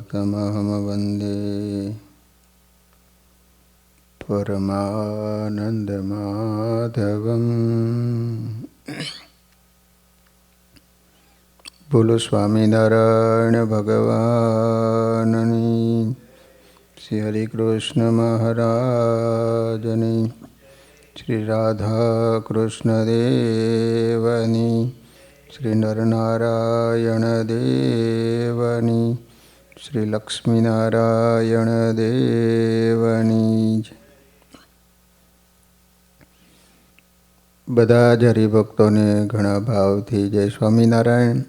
तमहम वंदे परमानंदमाधवम्। बोलो स्वामीनारायण भगवाननी, श्री हरि कृष्ण महाराजनी, श्री राधा कृष्ण देवनी, श्री नरनारायण देवनी, श्री लक्ष्मीनारायण देवनी। બધા જ હરિભક્તોને ઘણા ભાવથી જય સ્વામિનારાયણ।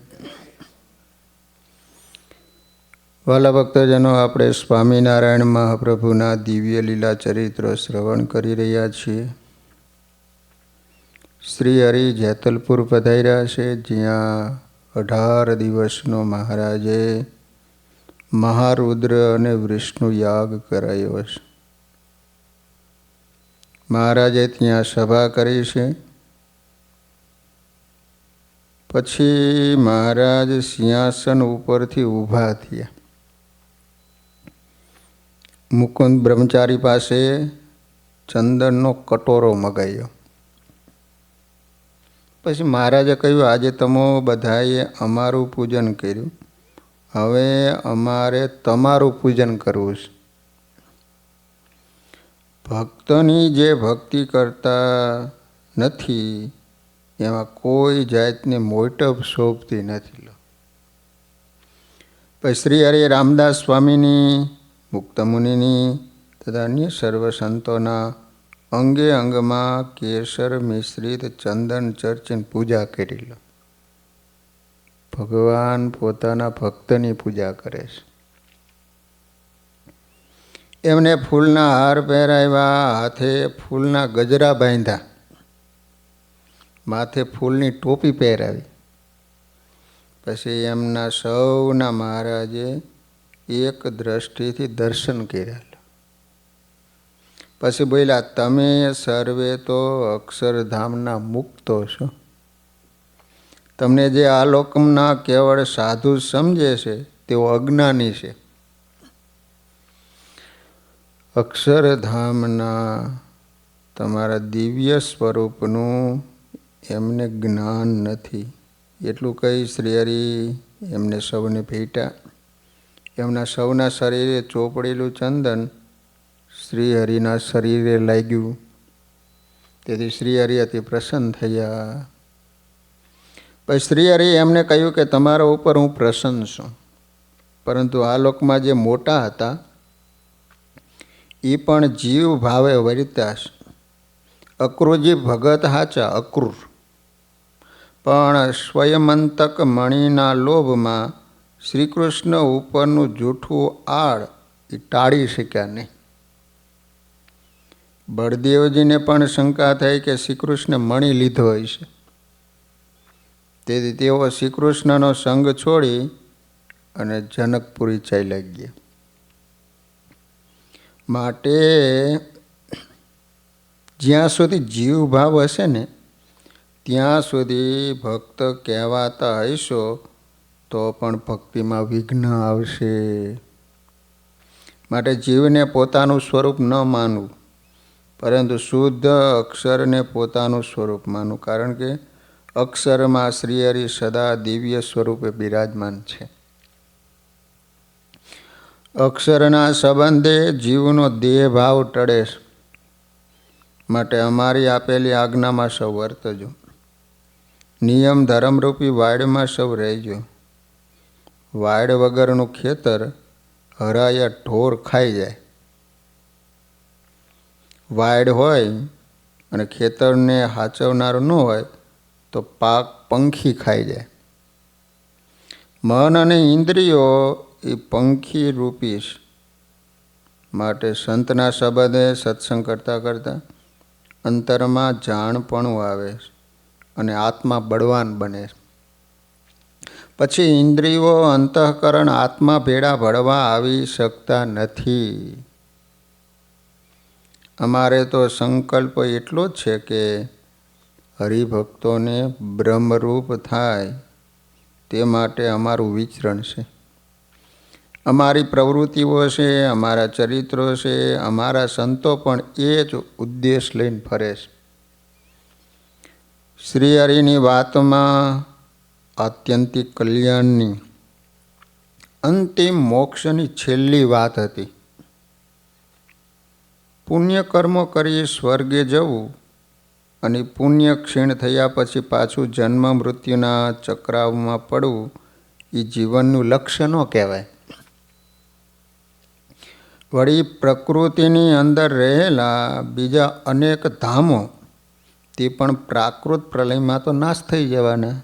વાલા ભક્તજનો, આપણે સ્વામિનારાયણ મહાપ્રભુના દિવ્ય લીલા ચરિત્ર શ્રવણ કરી રહ્યા છીએ। શ્રી હરિ જેતલપુર પધાર્યા છે, જ્યાં 18 દિવસનો મહારાજે મહારુદ્ર અને વિષ્ણુ યાગ કરાયો છે। મહારાજે ત્યાં સભા કરી છે। પછી મહારાજ સિંહાસન ઉપરથી ઊભા થયા। મુકુંદ બ્રહ્મચારી પાસે ચંદનનો કટોરો મગાવ્યો। પછી મહારાજે કહ્યું, આજે તમે બધાએ અમારું પૂજન કર્યું, હવે અમારે તમારું પૂજન કરવું છે। ભક્તની જે ભક્તિ કરતા નથી એમાં કોઈ જાતને મોટપ શોભતી નથી। પછી શ્રી હરિ રામદાસ સ્વામીની, મુક્તમુનિની તથા અન્ય સર્વ સંતોના અંગે અંગમાં કેસર મિશ્રિત ચંદન ચર્ચીને પૂજા કરી લો। ભગવાન પોતાના ભક્તની પૂજા કરે છે। એમને ફૂલના હાર પહેરાવ્યા, હાથે ફૂલના ગજરા બાંધ્યા, માથે ફૂલની ટોપી પહેરાવી। પછી એમના સૌના મહારાજે એક દ્રષ્ટિથી દર્શન કર્યા। પછી બોલ્યા, તમે સર્વે તો અક્ષરધામના મુક્તો છો। તમને જે આ લોકના કેવળ સાધુ સમજે છે તેઓ અજ્ઞાની છે। અક્ષરધામના તમારા દિવ્ય સ્વરૂપનું એમને જ્ઞાન નથી। એટલું કહી શ્રી હરિ એમને સૌને ભેટ્યા। એમના સૌના શરીરે ચોપડેલું ચંદન શ્રી હરિના શરીરે લાગ્યું। તેથી શ્રી હરિ અતિ પ્રસન્ન થયા। પછી શ્રી હરિ એમને કહ્યું કે તમારા ઉપર હું પ્રસન્ન છું, પરંતુ આ લોકમાં જે મોટા હતા એ પણ જીવ ભાવે વર્ત્યા છે। અક્રૂરજી ભગત હાચા અક્રૂર, પણ સ્વયંમંતક મણિના લોભમાં શ્રી કૃષ્ણ ઉપરનું જૂઠું આડ એ ટાળી શક્યા નહીં। બળદેવજીને પણ શંકા થઈ કે શ્રી કૃષ્ણ મણિ લીધો હોય છે, તેથી તેઓ શ્રી કૃષ્ણનો સંગ છોડી અને જનકપુરી ચાલ્યા ગયા। માટે જ્યાં સુધી જીવ ભાવ હશે ને ત્યાં સુધી ભક્ત કહેવાતા હશો તો પણ ભક્તિમાં વિઘ્ન આવશે। માટે જીવને પોતાનું સ્વરૂપ ન માનવું, પરંતુ શુદ્ધ અક્ષરને પોતાનું સ્વરૂપ માનવું, કારણ કે અક્ષરમાં શ્રી હરિ સદા દિવ્ય સ્વરૂપે બિરાજમાન છે। અક્ષરના સંબંધે જીવનો દેહ ભાવ ટળે છે। માટે અમારી આપેલી આજ્ઞામાં સૌ વર્તજો। નિયમ ધર્મરૂપી વાડમાં સૌ રહેજો। વાડ વગરનું ખેતર હરાયા ઢોર ખાઈ જાય। વાડ હોય અને ખેતરને હાચવનારું ન હોય તો પાક પંખી ખાઈ જાય। મન અને ઇન્દ્રિયો એ પંખી રૂપી છે। માટે સંતના સંબંધે સત્સંગ કરતાં કરતાં અંતરમાં જાણપણું આવે છે અને આત્મા બળવાન બને છે। પછી ઇન્દ્રિયો, અંતઃકરણ, આત્મા ભેળા ભળવા આવી શકતા નથી। અમારે તો સંકલ્પ એટલો જ છે કે હરિભક્તોને બ્રહ્મરૂપ થાય તે માટે અમારું વિચરણ છે। અમારી પ્રવૃત્તિઓ છે, અમારા ચરિત્રો છે, અમારા સંતો પણ એ જ ઉદ્દેશ લઈને ફરે છે. શ્રી હરિની વાતમાં આત્યંતિક કલ્યાણની, અંતિમ મોક્ષની છેલ્લી વાત હતી. પુણ્ય કર્મો કરી સ્વર્ગે જવું અને પુણ્ય ક્ષીણ થયા પછી પાછું જન્મ મૃત્યુના ચક્રાવમાં પડવું એ જીવનનું લક્ષ્ય ન કહેવાય. વળી પ્રકૃતિની અંદર રહેલા બીજા અનેક ધામો તે પણ પ્રાકૃત પ્રલયમાં તો નાશ થઈ જવાના.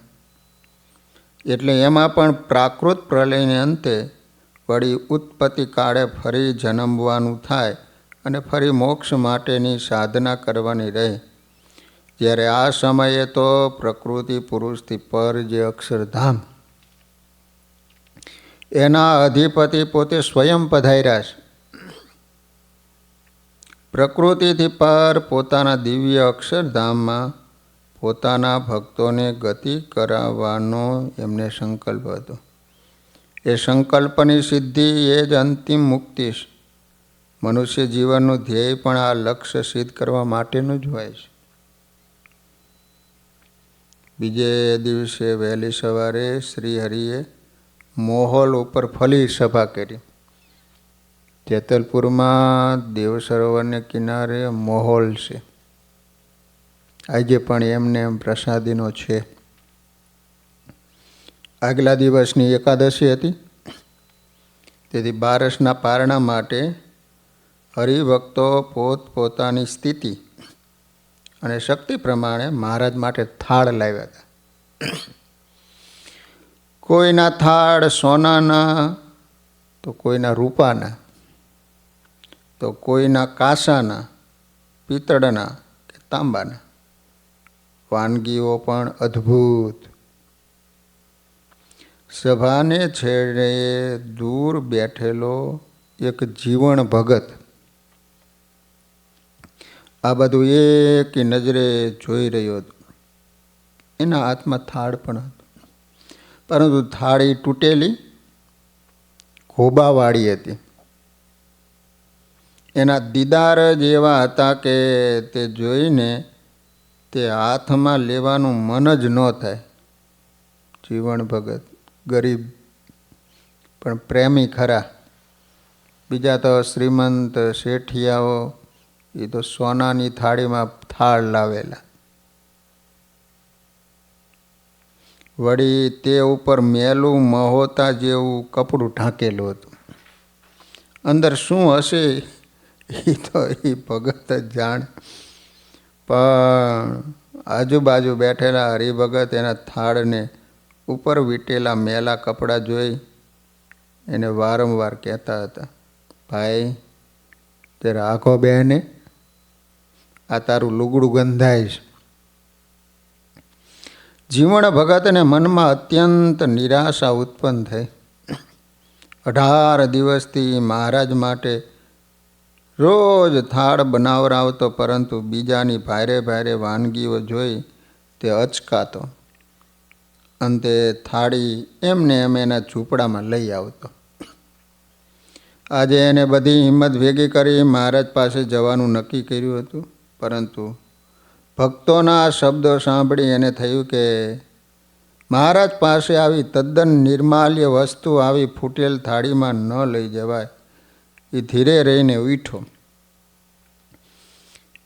એટલે એમાં પણ પ્રાકૃત પ્રલયને અંતે વળી ઉત્પત્તિ કાળે ફરી જન્મવાનું થાય અને ફરી મોક્ષ માટેની સાધના કરવાની રહે. જ્યારે આ સમયે તો પ્રકૃતિ પુરુષથી પર જે અક્ષરધામ એના અધિપતિ પોતે સ્વયં પધાર્યા છે. પ્રકૃતિથી પર પોતાના દિવ્ય અક્ષરધામમાં પોતાના ભક્તોને ગતિ કરાવવાનો એમને સંકલ્પ હતો. એ સંકલ્પની સિદ્ધિ એ જ અંતિમ મુક્તિ છે. મનુષ્ય જીવનનું ધ્યેય પણ આ લક્ષ્ય સિદ્ધ કરવા માટેનું જ હોય છે. બીજે દિવસે વહેલી સવારે શ્રી હરિએ મોહોલ ઉપર ફલી સભા કરી. જેતલપુરમાં દેવ સરોવરને કિનારે મોહોલ છે. આજે પણ એમને એમ પ્રસાદીનો છે. આગલા દિવસની એકાદશી હતી, તેથી બારસના પારણા માટે હરિભક્તો પોતપોતાની સ્થિતિ અને શક્તિ પ્રમાણે મહારાજ માટે થાળ લાવ્યા હતા. કોઈના થાળ સોનાના, તો કોઈના રૂપાના, તો કોઈના કાંસાના, પિત્તળના કે તાંબાના. વાનગીઓ પણ અદ્ભુત. સભાને છેડે દૂર બેઠેલો એક જીવણ ભગત આ બધું એક નજરે જોઈ રહ્યો હતો. એના હાથમાં થાળ પણ હતો, પરંતુ થાળી તૂટેલી ખોબાવાળી હતી. એના દીદાર જ એવા હતા કે તે જોઈને તે હાથમાં લેવાનું મન જ ન થાય. જીવણ ભગત ગરીબ પણ પ્રેમી ખરા. બીજા તો શ્રીમંત શેઠિયાઓ એ તો સોનાની થાળીમાં થાળ લાવેલા. વળી તે ઉપર મેલું મહોતા જેવું કપડું ઢાંકેલું હતું. અંદર શું હશે એ તો એ ભગત જ જાણે. પણ આજુબાજુ બેઠેલા હરિભગત એના થાળને ઉપર વીટેલા મેલા કપડાં જોઈ એને વારંવાર કહેતા હતા, ભાઈ તે રાખો બેને, આ તારું લુગડું ગંધાય છે. જીવણ ભગતને મનમાં અત્યંત નિરાશા ઉત્પન્ન થઈ. 18 દિવસથી મહારાજ માટે રોજ થાળ બનાવરાવતો, પરંતુ બીજાની ભારે ભારે વાનગીઓ જોઈ તે અચકાતો. અંતે થાળી એમને એમ એના ઝૂંપડામાં લઈ આવતો. આજે એને બધી હિંમત ભેગી કરી મહારાજ પાસે જવાનું નક્કી કર્યું હતું, પરંતુ ભક્તોના આ શબ્દો સાંભળી એને થયું કે મહારાજ પાસે આવી તદ્દન નિર્માલ્ય વસ્તુ આવી ફૂટેલ થાળીમાં ન લઈ જવાય. એ ધીરે રહીને ઉઠ્યો.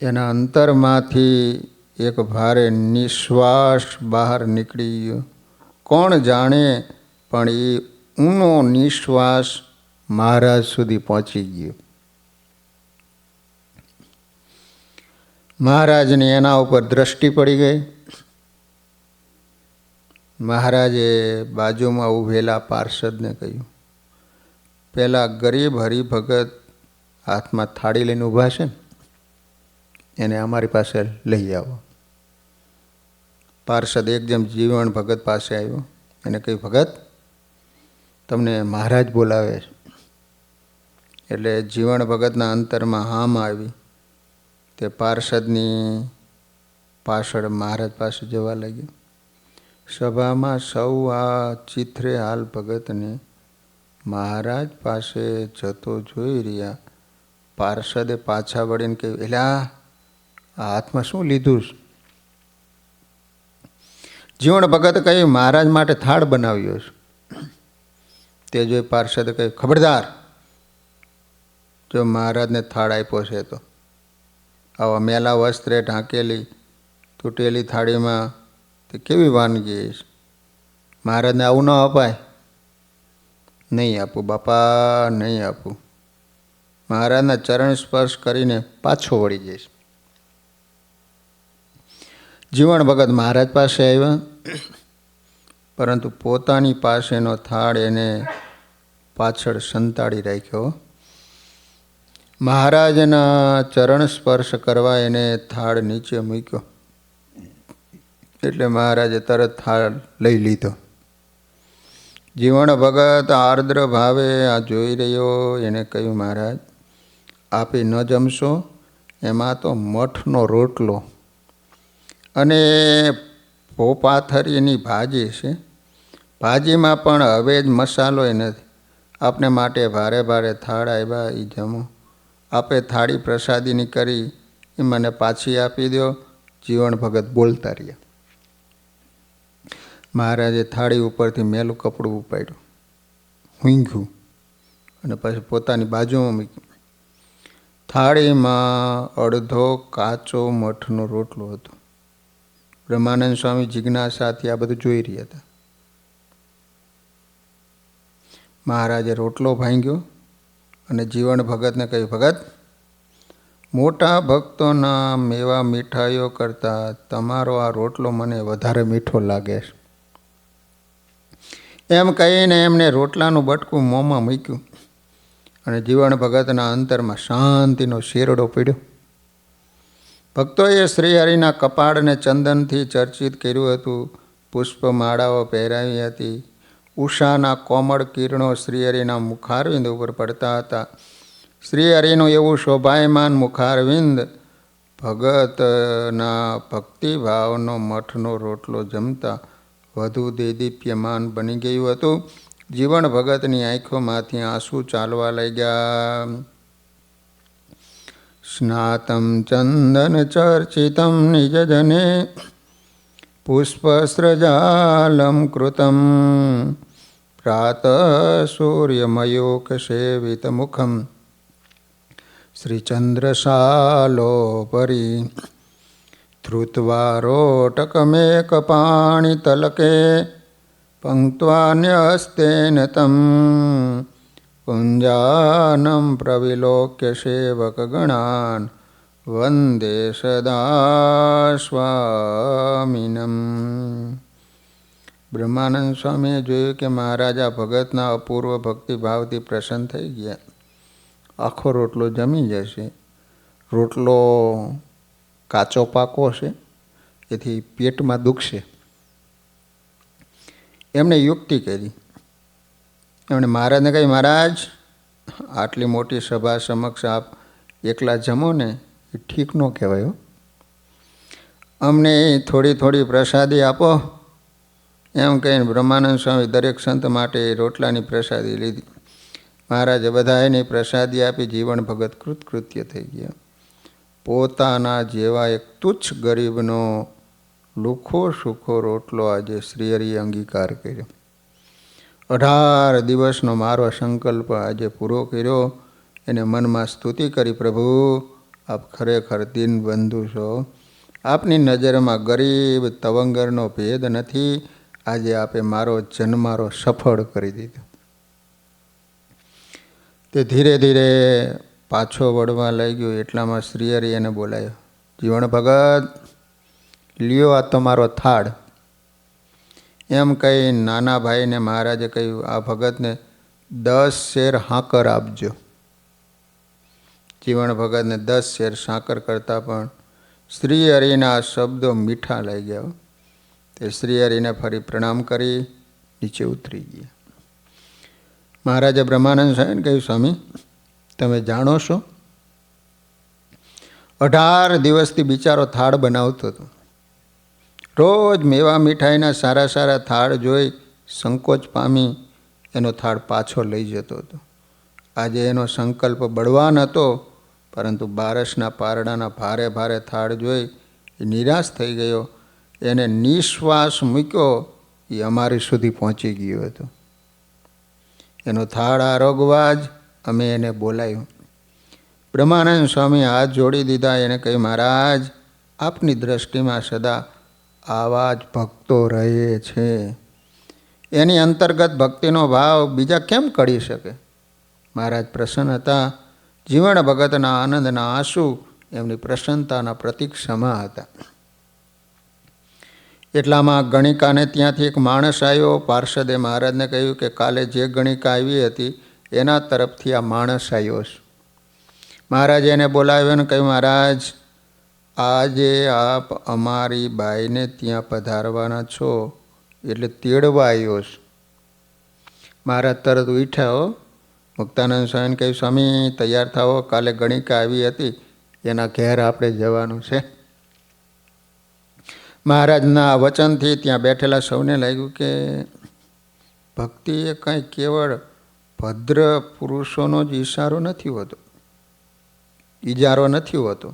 એના અંતરમાંથી એક ભારે નિશ્વાસ બહાર નીકળી ગયો. કોણ જાણે, પણ એ ઊનો નિશ્વાસ મહારાજ સુધી પહોંચી ગયો. મહારાજની એના ઉપર દ્રષ્ટિ પડી ગઈ. મહારાજે બાજુમાં ઊભેલા પાર્ષદને કહ્યું, પેલા ગરીબ હરિભગત હાથમાં થાળી લઈને ઊભા છે ને, એને અમારી પાસે લઈ આવો. પાર્ષદ એકદમ જીવણ ભગત પાસે આવ્યો. એને કહ્યું, ભગત તમને મહારાજ બોલાવે છે. એટલે જીવણ ભગતના અંતરમાં હામ આવી. તે પાર્ષદની પાછળ મહારાજ પાસે જવા લાગ્યો. સભામાં સૌ આ ચિત્રે હાલ ભગતને મહારાજ પાસે જતો જોઈ રહ્યા. પાર્ષદે પાછા વળીને કહ્યું, એલા આ હાથમાં શું લીધું? જીવણ ભગત કહ્યું, મહારાજ માટે થાળ બનાવ્યો છે. તે જોઈ પાર્ષદે કહ્યું, ખબરદાર, જો મહારાજને થાળ આપ્યો છે તો આવા મેલા વસ્ત્રે ઢાંકેલી તૂટેલી થાળીમાં તે કેવી વાનગી છે? મહારાજને આવું ન અપાય. નહીં આપું બાપા, નહીં આપું. મહારાજના ચરણ સ્પર્શ કરીને પાછો વળી જઈશ. જીવણ ભગત મહારાજ પાસે આવ્યા, પરંતુ પોતાની પાસેનો થાળ એને પાછળ સંતાડી રાખ્યો. મહારાજના ચરણ સ્પર્શ કરવા એને થાળ નીચે મૂક્યો, એટલે મહારાજે તરત થાળ લઈ લીધો. જીવણ ભગત આર્દ્ર ભાવે આ જોઈ રહ્યો. એને કહ્યું, મહારાજ આપે ન જમશો? એમાં તો મઠનો રોટલો અને પોપાથરીની ભાજી છે. ભાજીમાં પણ હવે જ મસાલો નથી. આપને માટે ભારે ભારે થાળ આવ્યા, એ જમો. આપે થાળી પ્રસાદીની કરી એ મને પાછી આપી દો. જીવણ ભગત બોલતા રહ્યા. મહારાજે થાળી ઉપરથી મેલું કપડું ઉપાડ્યું, ઊંઘ્યું અને પછી પોતાની બાજુમાં મૂક્યું. થાળીમાં અડધો કાચો મઠનો રોટલો હતો. બ્રહ્માનંદ સ્વામી જિજ્ઞાસાથી આ બધું જોઈ રહ્યા હતા. મહારાજે રોટલો ભાંગ્યો અને જીવણ ભગતને કહ્યું, ભગત, મોટા ભક્તોના મેવા મીઠાઈઓ કરતાં તમારો આ રોટલો મને વધારે મીઠો લાગે છે. એમ કહીને એમને રોટલાનું બટકું મોંમાં મૂક્યું અને જીવણ ભગતના અંતરમાં શાંતિનો શેરડો પડ્યો. ભક્તોએ શ્રીહરિના કપાળને ચંદનથી ચર્ચિત કર્યું હતું. પુષ્પમાળાઓ પહેરાવી હતી. ઉષાના કોમળ કિરણો શ્રીહરિના મુખારવિંદ ઉપર પડતા હતા. શ્રીહરિનું એવું શોભાયમાન મુખારવિંદ ભગતના ભક્તિભાવનો મઠનો રોટલો જમતા વધુ દેદીપ્યમાન બની ગયું હતું. જીવણ ભગતની આંખોમાંથી આંસુ ચાલવા લાગ્યા. સ્નાતમ ચંદન ચર્ચિતમ નિજજને પુષ્પસ્રજાલમ કૃતમ પ્રાત સૂર્યમયોક સેવિત મુખમ શ્રીચંદ્રશાલોપરી ધૃત્વારોટકમેક પાણીતલકે પંક્ત્વાન્યસ્તેન તમ પુંજાનમ પ્રવિલોક્ય સેવકગણાન વંદે સદા સ્વામિનમ. બ્રહ્માનંદ સ્વામીએ જોયું કે મહારાજા ભગતના અપૂર્વ ભક્તિભાવથી પ્રસન્ન થઈ ગયા. આખો રોટલો જમી જશે. રોટલો કાચો પાકો છે, એથી પેટમાં દુખશે. એમણે યુક્તિ કરી. એમણે મહારાજને કહ્યું, મહારાજ, આટલી મોટી સભા સમક્ષ આપ એકલા જમો ને એ ઠીક ન કહેવાય. અમને થોડી થોડી પ્રસાદી આપો. એમ કહીને બ્રહ્માનંદ સ્વામી દરેક સંત માટે રોટલાની પ્રસાદી લીધી. મહારાજે બધાની પ્રસાદી આપી. જીવણ ભગત કૃતકૃત્ય થઈ ગયા. પોતાના જેવા એક તુચ્છ ગરીબનો લુખો સુખો રોટલો આજે શ્રીહરિએ અંગીકાર કર્યો. 18 દિવસનો મારો સંકલ્પ આજે પૂરો કર્યો. એને મનમાં સ્તુતિ કરી, પ્રભુ આપ ખરેખર દીનબંધુ છો. આપની નજરમાં ગરીબ તવંગરનો ભેદ નથી. આજે આપે મારો જન્મારો સફળ કરી દીધો. તે ધીરે ધીરે પાછો વળવા લાગ્યો. એટલામાં શ્રીહરિ એને બોલાયો, જીવણ ભગત, લ્યો આ તમારો થાળ. એમ કહી નાના ભાઈને મહારાજે કહ્યું, આ ભગતને 10 શેર સાકર આપજો. જીવણ ભગતને 10 શેર સાકર કરતાં પણ શ્રીહરિના શબ્દો મીઠા લાગ્યા. તે શ્રીહરિને ફરી પ્રણામ કરી નીચે ઉતરી ગયા. મહારાજે બ્રહ્માનંદ સ્વામીને કહ્યું, સ્વામી, તમે જાણો છો 18 દિવસથી બિચારો થાળ બનાવતો હતો. રોજ મેવા મીઠાઈના સારા સારા થાળ જોઈ સંકોચ પામી એનો થાળ પાછો લઈ જતો હતો. આજે એનો સંકલ્પ બળવાન હતો, પરંતુ બારસના પારડાના ભારે ભારે થાળ જોઈ એ નિરાશ થઈ ગયો. એને નિશ્વાસ મૂક્યો એ અમારી સુધી પહોંચી ગયો હતો. એનો થાળ આરોગવા જ અમે એને બોલાવ્યો. બ્રહ્માનંદ સ્વામી હાથ જોડી દીધા. એને કહ્યું, મહારાજ, આપની દ્રષ્ટિમાં સદા આવા જ ભક્તો રહે છે. એની અંતર્ગત ભક્તિનો ભાવ બીજા કેમ કરી શકે? મહારાજ પ્રસન્ન હતા. જીવણ ભગતના આનંદના આંસુ એમની પ્રસન્નતાના પ્રતીક સમા હતા. એટલામાં ગણિકાને ત્યાંથી એક માણસ આવ્યો. પાર્ષદે મહારાજને કહ્યું કે કાલે જે ગણિકા આવી હતી એના તરફથી આ માણસ આવ્યો છે. મહારાજે એને બોલાવ્યો અને કહ્યું, મહારાજ, આજે આપ અમારી બાઈને ત્યાં પધારવાના છો એટલે તેડવા આવ્યો છે. મહારાજ તરત ઉઠ્યા. મુક્તાનંદ સ્વામીને કહ્યું, સ્વામી તૈયાર થાઓ, કાલે ગણિકા આવી હતી એના ઘેર આપણે જવાનું છે. મહારાજના વચનથી ત્યાં બેઠેલા સૌને લાગ્યું કે ભક્તિ એ કંઈ કેવળ ભદ્ર પુરુષોનો જ ઈશારો નથી હોતો, ઈજારો નથી હોતો.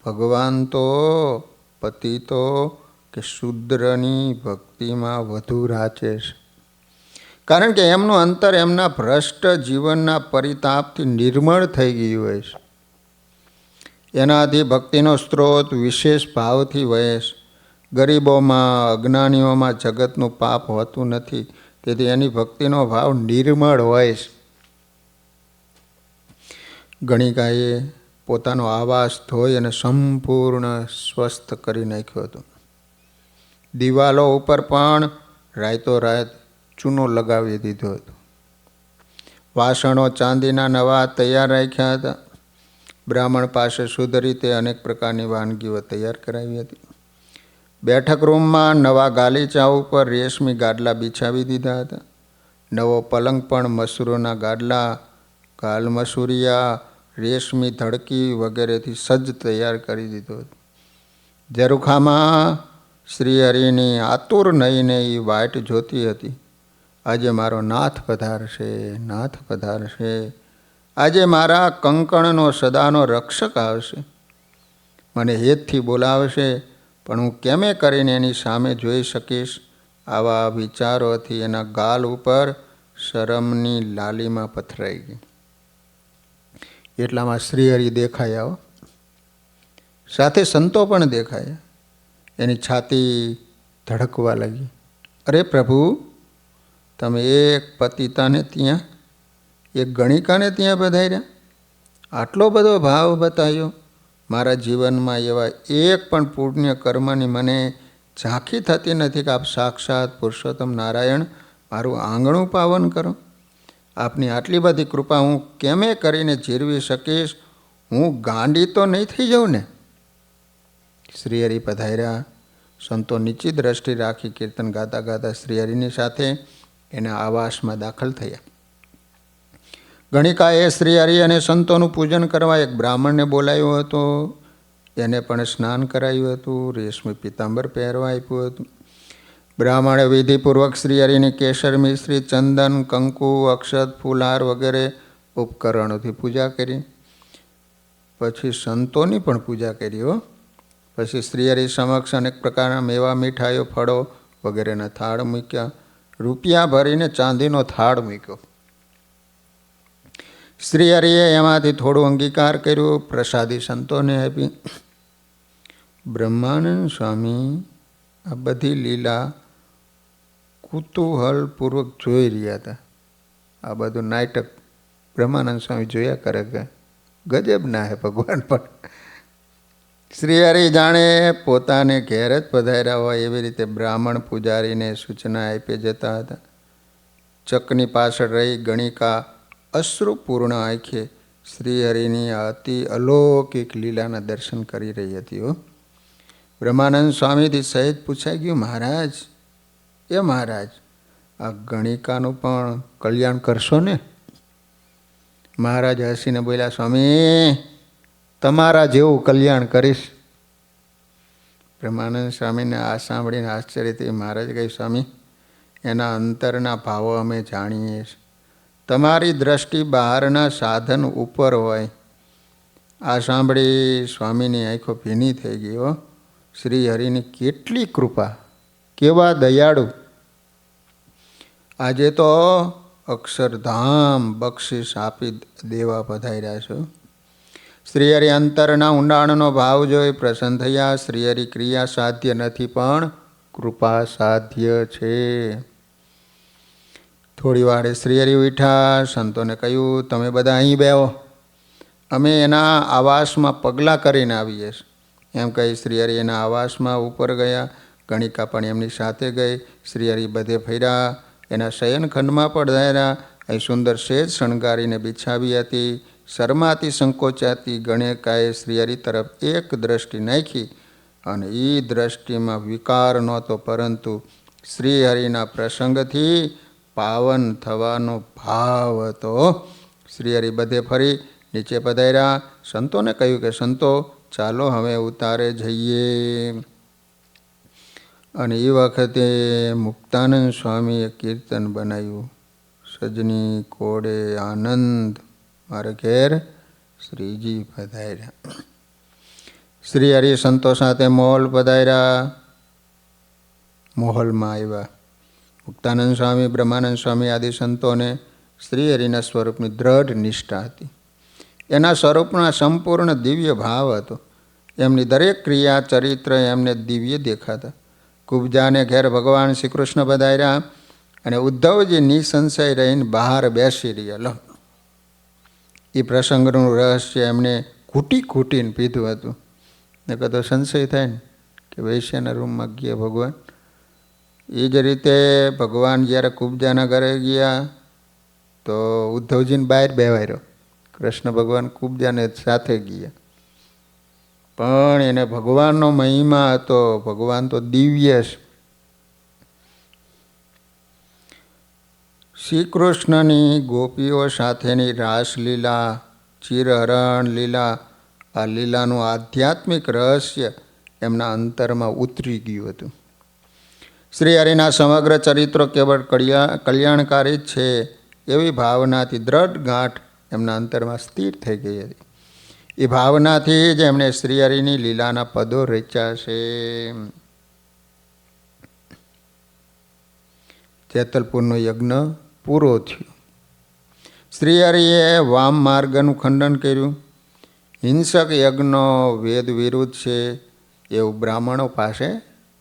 ભગવાન તો પતિતો કે શૂદ્રની ભક્તિમાં વધુ રાચે છે. કારણ કે એમનું અંતર એમના ભ્રષ્ટ જીવનના પરિતાપથી નિર્મળ થઈ ગયું હોય છે. એનાથી ભક્તિનો સ્ત્રોત વિશેષ ભાવથી વહે છે. ગરીબોમાં, અજ્ઞાનીઓમાં જગતનું પાપ હોતું નથી. તેથી એની ભક્તિનો ભાવ નિર્મળ હોય છે. ગણિકાએ પોતાનો આવાસ ધોઈ અને સંપૂર્ણ સ્વસ્થ કરી નાખ્યો હતો. દિવાલો ઉપર પણ રાતોરાત ચૂનો લગાવી દીધો હતો. વાસણો ચાંદીના નવા તૈયાર રાખ્યા હતા. બ્રાહ્મણ પાસે શુદ્ધ રીતે અનેક પ્રકારની વાનગીઓ તૈયાર કરાવી હતી. બેઠક રૂમમાં નવા ગાલીચા ઉપર રેશમી ગાદલા બિછાવી દીધા હતા. નવો પલંગ પણ મસૂરોના ગાદલા, ગાલમસૂરિયા, રેશમી ધડકી વગેરેથી સજ્જ તૈયાર કરી દીધો હતો. ઝરૂખામાં શ્રીહરિની આતુર નહીને એ વાટ જોતી હતી. આજે મારો નાથ પધારશે, નાથ પધારશે. આજે મારા કંકણનો સદાનો રક્ષક આવશે. મને હેતથી બોલાવશે, પણ હું કેમે કરીને એની સામે જોઈ શકીશ? આવા વિચારોથી એના ગાલ ઉપર શરમની લાલીમાં પથરાઈ ગઈ. એટલામાં શ્રીહરિ દેખાયા. સાથે સંતો પણ દેખાયા. એની છાતી ધડકવા લાગી. અરે પ્રભુ, તમે એક પતિતાને ત્યાં, એક ગણિકાને ત્યાં પધાર્યા, આટલો બધો ભાવ બતાવ્યો. મારા જીવનમાં એવા એક પણ પુણ્ય કર્મની મને ઝાંખી થતી નથી કે આપ સાક્ષાત પુરુષોત્તમ નારાયણ મારું આંગણું પાવન કરો. આપની આટલી બધી કૃપા હું કેમે કરીને જીરવી શકીશ? હું ગાંડી તો નહીં થઈ જાઉં ને? શ્રીહરિ પધાર્યા. સંતો નીચી દ્રષ્ટિ રાખી કીર્તન ગાતા ગાતા શ્રીહરિની સાથે એના આવાસમાં દાખલ થયા. ગણિકાએ શ્રીહરિ અને સંતોનું પૂજન કરવા એક બ્રાહ્મણને બોલાવ્યો હતો. એને પણ સ્નાન કરાવ્યું હતું. રેશમી પીતાંબર પહેરવા આપ્યું હતું. બ્રાહ્મણે વિધિપૂર્વક શ્રીહરિની કેસર મિશ્રી, ચંદન, કંકુ, અક્ષત, ફૂલહાર વગેરે ઉપકરણોથી પૂજા કરી. પછી સંતોની પણ પૂજા કરી. પછી શ્રીહરિ સમક્ષ અનેક પ્રકારના મેવા, મીઠાઈઓ, ફળો વગેરેના થાળ મૂક્યા. રૂપિયા ભરીને ચાંદીનો થાળ મૂક્યો. શ્રીહરિએ એમાંથી થોડું અંગીકાર કર્યું, પ્રસાદી સંતોને આપી. બ્રહ્માનંદ સ્વામી આ બધી લીલા કુતૂહલપૂર્વક જોઈ રહ્યા હતા. આ બધું નાટક બ્રહ્માનંદ સ્વામી જોયા કરે કે ગજબ ના હે ભગવાન. પણ શ્રીહરિ જાણે પોતાને ઘેર જ પધાર્યા હોય એવી રીતે બ્રાહ્મણ પૂજારીને સૂચના આપી જતા હતા. ચકની પાછળ રહી ગણિકા અશ્રુપૂર્ણ આંખે શ્રીહરિની અતિ અલૌકિક લીલાના દર્શન કરી રહી હતી. બ્રહ્માનંદ સ્વામીથી સહેજ પૂછાઈ ગયું, મહારાજ, એ મહારાજ, આ ગણિકાનું પણ કલ્યાણ કરશો ને? મહારાજ હસીને બોલ્યા, સ્વામી, તમારા જેવું કલ્યાણ કરીશ. બ્રહ્માનંદ સ્વામીને આ સાંભળીને આશ્ચર્યથી મહારાજ કહ્યું, સ્વામી, એના અંતરના ભાવો અમે જાણીએ છીએ. તમારી દ્રષ્ટિ બહારના સાધન ઉપર હોય. આ સાંભળી સ્વામીની આંખો ભીની થઈ ગઈ. હો, શ્રી હરિની કેટલી કૃપા, કેવા દયાળુ! આજે તો અક્ષરધામ બક્ષિસ આપી દેવા પધાર્યા છો. શ્રીહરિ અંતરના ઊંડાણનો ભાવ જોઈ પ્રસન્ન થયા. શ્રીહરિ ક્રિયા સાધ્ય નથી, પણ કૃપા સાધ્ય છે. થોડી વારે શ્રીહરિ ઉઠ્યા, સંતોને કહ્યું, તમે બધા અહીં બેહો, અમે એના આવાસમાં પગલાં કરીને આવીએ છીએ. એમ કહી શ્રીહરિ એના આવાસમાં ઉપર ગયા. ગણિકા પણ એમની સાથે ગઈ. શ્રીહરિ બધે ફર્યા. એના શયનખંડમાં પધાર્યા. અહીં સુંદર સેજ શણગારીને બિછાવી હતી. શરમાતી સંકોચાતી ગણિકાએ શ્રીહરિ તરફ એક દ્રષ્ટિ નાખી, અને એ દ્રષ્ટિમાં વિકાર નહોતો, પરંતુ શ્રીહરિના પ્રસંગથી પાવન થવાનો ભાવ હતો. શ્રીહરિ બધે ફરી નીચે પધાર્યા. સંતોને કહ્યું કે સંતો, ચાલો હવે ઉતારે જઈએ. અને એ વખતે મુક્તાનંદ સ્વામીએ કીર્તન બનાવ્યું, સજની કોડે આનંદ મારે ઘેર શ્રીજી પધાર્યા. શ્રીહરિ સંતો સાથે મોહલ પધાર્યા. મોહલમાં આવ્યા. મુક્તાનંદ સ્વામી, બ્રહ્માનંદ સ્વામી આદિ સંતોને શ્રીહરિના સ્વરૂપની દ્રઢ નિષ્ઠા હતી. એના સ્વરૂપના સંપૂર્ણ દિવ્ય ભાવ હતો. એમની દરેક ક્રિયા ચરિત્ર એમને દિવ્ય દેખાતા. કુબજાને ઘેર ભગવાન શ્રી કૃષ્ણ પધાર્યા, અને ઉદ્ધવજી નિસંશય રહીને બહાર બેસી રહ્યા. લો, એ પ્રસંગનું રહસ્ય એમને ખૂટી ખૂટીને પીધું હતું. ને કદો સંશય થાય ને કે વૈશ્યના રૂમમાં ગયા ભગવાન. એ જ રીતે ભગવાન જ્યારે કુબજાના ઘરે ગયા તો ઉદ્ધવજીને બહાર બેવાર્યો. કૃષ્ણ ભગવાન કુબજાને સાથે ગયા. પણ એને ભગવાનનો મહિમા હતો. ભગવાન તો દિવ્ય છે. શ્રી કૃષ્ણની ગોપીઓ સાથેની રાસલીલા, ચિરહરણ લીલા, આ લીલાનું આધ્યાત્મિક રહસ્ય એમના અંતરમાં ઉતરી ગયું હતું. શ્રીહરિના સમગ્ર ચરિત્રો કેવળ કલ્યાણકારી જ છે એવી ભાવનાથી દ્રઢ ગાંઠ એમના અંતરમાં સ્થિર થઈ ગઈ હતી. એ ભાવનાથી જ એમણે શ્રીહરિની લીલાના પદો રચ્યા છે. જેતલપુરનો યજ્ઞ પૂરો થયો. શ્રીહરિએ વામ માર્ગનું ખંડન કર્યું. હિંસક યજ્ઞો વેદ વિરુદ્ધ છે એવું બ્રાહ્મણો પાસે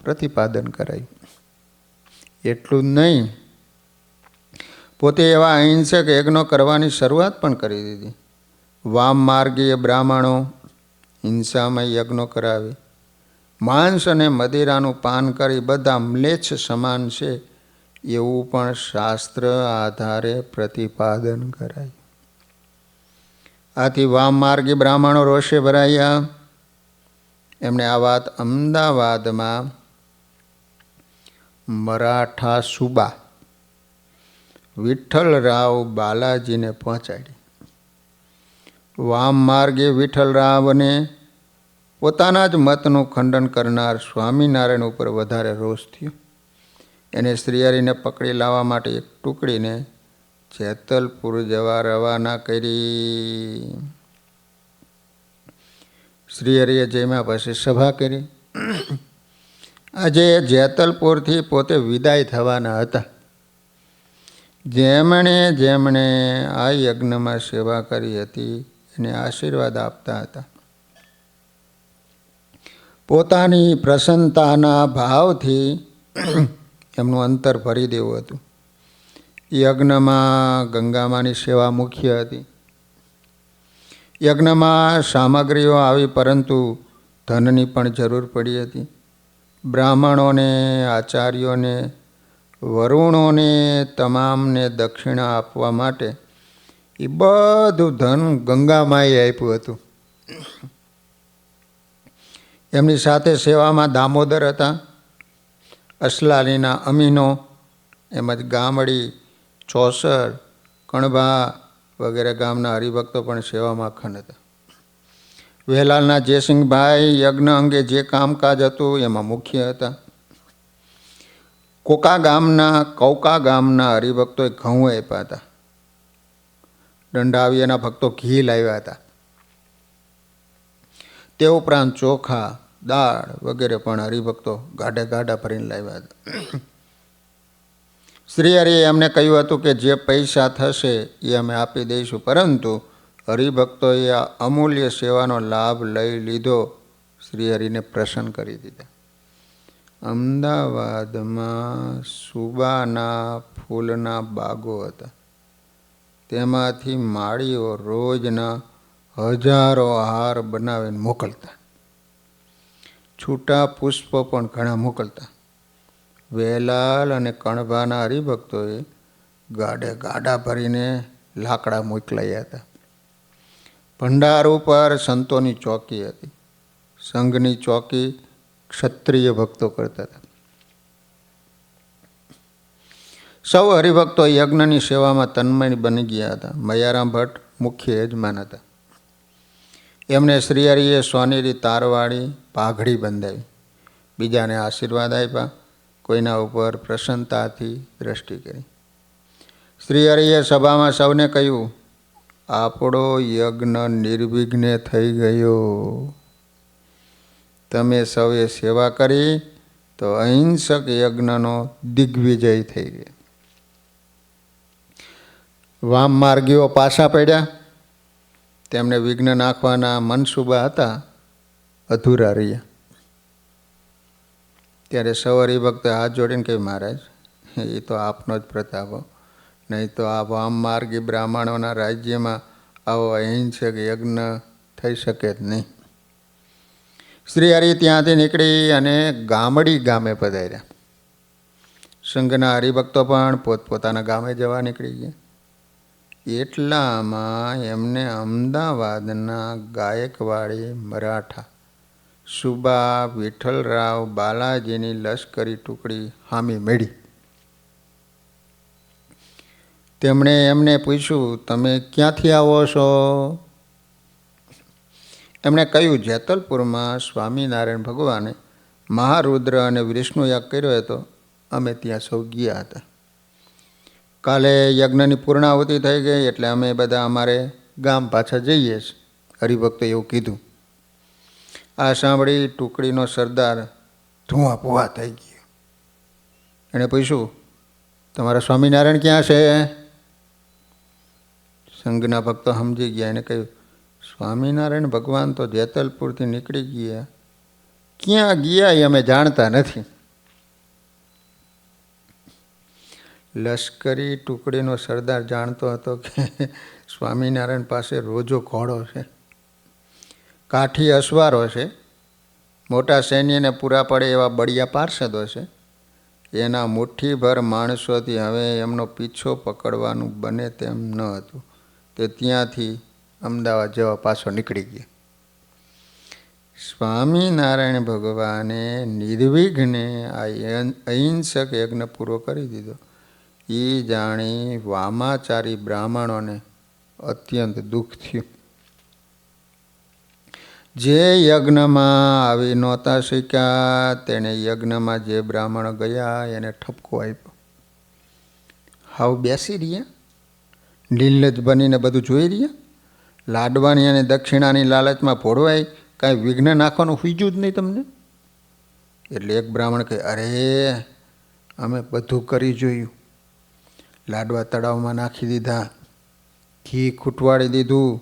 પ્રતિપાદન કરાયું. એટલું જ નહીં, પોતે એવા અહિંસક યજ્ઞો કરવાની શરૂઆત પણ કરી દીધી. વામ માર્ગીય બ્રાહ્મણો હિંસામય યજ્ઞો કરાવે. માંસ અને મદિરાનું પાન કરી બધા મ્લેચ્છ સમાન છે એવું પણ શાસ્ત્ર આધારે પ્રતિપાદન કરાય. આથી વામ માર્ગી બ્રાહ્મણો રોષે ભરાયા. એમણે આ વાત અમદાવાદમાં મરાઠા સુબા વિઠ્ઠલરાવ બાલાજીને પહોંચાડી. વામ માર્ગે વિઠ્ઠલરાવને પોતાના જ મતનું ખંડન કરનાર સ્વામિનારાયણ ઉપર વધારે રોષ થયો. એને શ્રીહરિને પકડી લાવવા માટે એક ટુકડીને જેતલપુર જવા રવાના કરી. શ્રીહરિએ જમ્યા પછી સભા કરી. આજે જેતલપુરથી પોતે વિદાય થવાના હતા. જેમણે જેમણે આ યજ્ઞમાં સેવા કરી હતી એને આશીર્વાદ આપતા હતા. પોતાની પ્રસન્નતાના ભાવથી એમનું અંતર ભરી દેવું હતું. યજ્ઞમાં ગંગામાની સેવા મુખ્ય હતી. યજ્ઞમાં સામગ્રીઓ આવી, પરંતુ ધનની પણ જરૂર પડી હતી. બ્રાહ્મણોને, આચાર્યોને, વરુણોને તમામને દક્ષિણા આપવા માટે એ બધું ધન ગંગામાએ આપ્યું હતું. એમની સાથે સેવામાં દામોદર હતા, અસલાલીના અમીનો, એમજ ગામડી, ચોસર, કણભા વગેરે ગામના હરિભક્તો પણ સેવામાં અખંડ હતા. વેલાલના જયસિંહભાઈ યજ્ઞ અંગે જે કામકાજ હતું એમાં મુખ્ય હતા. કૌકા ગામના હરિભક્તોએ ઘઉં આપ્યા હતા. દંડાવીના ભક્તો ઘી લાવ્યા હતા. તે ઉપરાંત ચોખા, દાળ વગેરે પણ હરિભક્તો ગાડા ભરીને લાવ્યા હતા. શ્રી હરિએ એમને કહ્યું હતું કે જે પૈસા થશે એ અમે આપી દઈશું, પરંતુ હરિભક્તોએ આ અમૂલ્ય સેવાનો લાભ લઈ લીધો. શ્રી હરિને પ્રસન્ન કરી દીધા. અમદાવાદમાં સુબાના ફૂલના બાગો હતા. તેમાંથી માળીઓ રોજના હજારો હાર બનાવીને મોકલતા. છૂટા પુષ્પો પણ ઘણા મોકલતા. વેલાલ અને કણભાના હરિભક્તોએ ગાડા ભરીને લાકડા મોકલાયા હતા. ભંડાર ઉપર સંતોની ચોકી હતી. સંઘની ચોકી ક્ષત્રિય ભક્તો કરતા હતા. સૌ હરિભક્તો યજ્ઞની સેવામાં તન્મય બની ગયા હતા. મયારામ ભટ્ટ મુખ્ય યજમાન હતા. એમને શ્રી હરિએ સોનેરી તારવાળી પાઘડી બંધાવી, બીજાને આશીર્વાદ આપ્યા, કોઈના ઉપર પ્રસન્નતાથી દ્રષ્ટિ કરી. શ્રી હરિએ સભામાં સૌને કહ્યું, આપણો યજ્ઞ નિર્વિઘ્ને થઈ ગયો. તમે સૌએ સેવા કરી તો અહિંસક યજ્ઞનો દિગ્વિજય થઈ ગયો. વામ માર્ગીઓ પાછા પડ્યા. તેમને વિઘ્ન નાખવાના મનસુબા હતા, અધૂરા રહ્યા. ત્યારે સૌ હરિભક્તો હાથ જોડીને કહ્યું, મહારાજ, એ તો આપનો જ પ્રતાપ, નહીં તો આ વામ માર્ગી બ્રાહ્મણોના રાજ્યમાં આવો અહિંસક યજ્ઞ થઈ શકે જ નહીં. શ્રી હરિ ત્યાંથી નીકળી અને ગામડી ગામે પધાર્યા. સંઘના હરિભક્તો પણ પોતપોતાના ગામે જવા નીકળી ગયા. એટલામાં એમને અમદાવાદના ગાયકવાડી મરાઠા સુબા વિઠ્ઠલરાવ બાલાજીની લશ્કરી ટુકડી હામી મળી. તેમણે એમને પૂછ્યું, તમે ક્યાંથી આવો છો? એમણે કહ્યું, જેતલપુરમાં સ્વામિનારાયણ ભગવાને મહારુદ્ર અને વિષ્ણુ યાગ કર્યો હતો, અમે ત્યાં સૌ ગયા હતા. કાલે યજ્ઞની પૂર્ણાહુતિ થઈ ગઈ એટલે અમે બધા અમારે ગામ પાછા જઈએ છીએ. હરિભક્તો એવું કીધું. આ સાંભળી ટુકડીનો સરદાર ધુઆ પુઆ થઈ ગયો. એણે પૂછ્યું, તમારા સ્વામિનારાયણ ક્યાં છે? સંઘના ભક્તો સમજી ગયા. એને કહ્યું, સ્વામિનારાયણ ભગવાન તો જેતલપુરથી નીકળી ગયા, ક્યાં ગયા એ અમે જાણતા નથી. લશ્કરી ટુકડીનો સરદાર જાણતો હતો કે સ્વામિનારાયણ પાસે રોજો ઘોડો છે, કાઠી અસવારો છે, મોટા સૈન્યને પૂરા પડે એવા બળિયા પાર્ષદો છે. એના મુઠ્ઠીભર માણસોથી હવે એમનો પીછો પકડવાનું બને તેમ ન હતું. તે ત્યાંથી અમદાવાદ જવા પાછો નીકળી ગયા. સ્વામિનારાયણ ભગવાને નિર્વિઘ્ને આ અહિંસક યજ્ઞ પૂરો કરી દીધો. એ જાણી વામાચારી બ્રાહ્મણોને અત્યંત દુઃખ થયું. જે યજ્ઞમાં આવી નહોતા શીખ્યા તેણે યજ્ઞમાં જે બ્રાહ્મણો ગયા એને ઠપકો આપ્યો. હાવ બેસી રહ્યા, નિર્લજ્જ બનીને બધું જોઈ રહ્યા. લાડવાની અને દક્ષિણાની લાલચમાં ભોળવાય કાંઈ વિઘ્ન નાખવાનું હુજ્યું જ નહીં તમને. એટલે એક બ્રાહ્મણ કહે, અરે અમે બધું કરી જોયું. લાડવા તળાવમાં નાખી દીધા, ઘી ખૂટવાડી દીધું,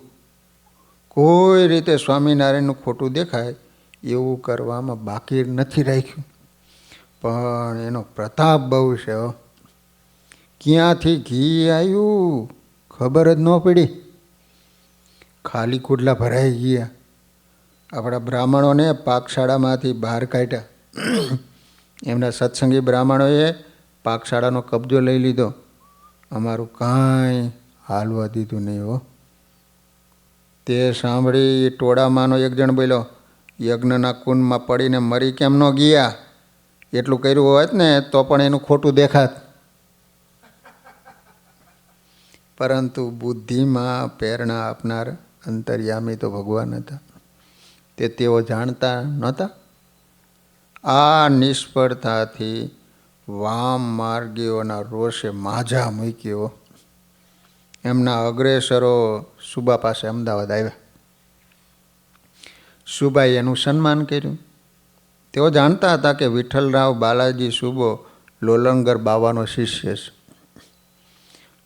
કોઈ રીતે સ્વામિનારાયણનું ખોટું દેખાય એવું કરવામાં બાકી નથી રાખ્યું. પણ એનો પ્રતાપ બહુ છે. ક્યાંથી ઘી આવ્યું ખબર જ ન પડી. ખાલી કુડલા ભરાઈ ગયા. આપણા બ્રાહ્મણોને પાકશાળામાંથી બહાર કાઢ્યા. એમના સત્સંગી બ્રાહ્મણોએ પાકશાળાનો કબજો લઈ લીધો. અમારું કાંઈ હાલવા દીધું નહીં હો. તે સાંભળી ટોળામાંનો એક જણ બોલ્યો, યજ્ઞના કુંડમાં પડીને મરી કેમ ન ગયા? એટલું કર્યું હોત ને તો પણ એનું ખોટું દેખાત. પરંતુ બુદ્ધિમાં પ્રેરણા આપનાર અંતર્યામી તો ભગવાન હતા. તેઓ જાણતા નહોતા. આ નિષ્ફળતાથી વામ માર્ગીઓના રોષે માઝા મૂક્યો. એમના અગ્રેસરો સુબા પાસે અમદાવાદ આવ્યા. સુબાએ એનું સન્માન કર્યું. તેઓ જાણતા હતા કે વિઠ્ઠલરાવ બાલાજી સુબો લોલંગર બાવાનો શિષ્ય છે.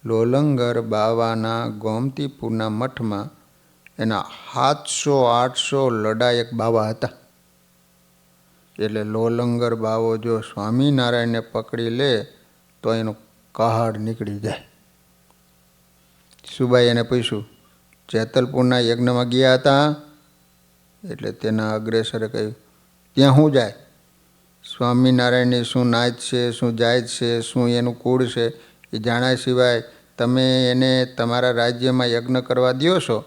લોલંગર બાવાના ગોમતીપુરના મઠમાં એના 700-800 લડાયક બાવા હતા. એટલે લોલંગર બાવો જો સ્વામિનારાયણને પકડી લે તો એનું કહાડ નીકળી જાય. સુબાઈ એને પૂછ્યું, જેતલપુરના યજ્ઞમાં ગયા હતા? એટલે તેના અગ્રેસરે કહ્યું, ત્યાં શું જાય? સ્વામિનારાયણની શું નાત છે, શું જાત છે, શું એનું કુળ છે એ જાણ્યા સિવાય તમે એને તમારા રાજ્યમાં યજ્ઞ કરવા દો છો?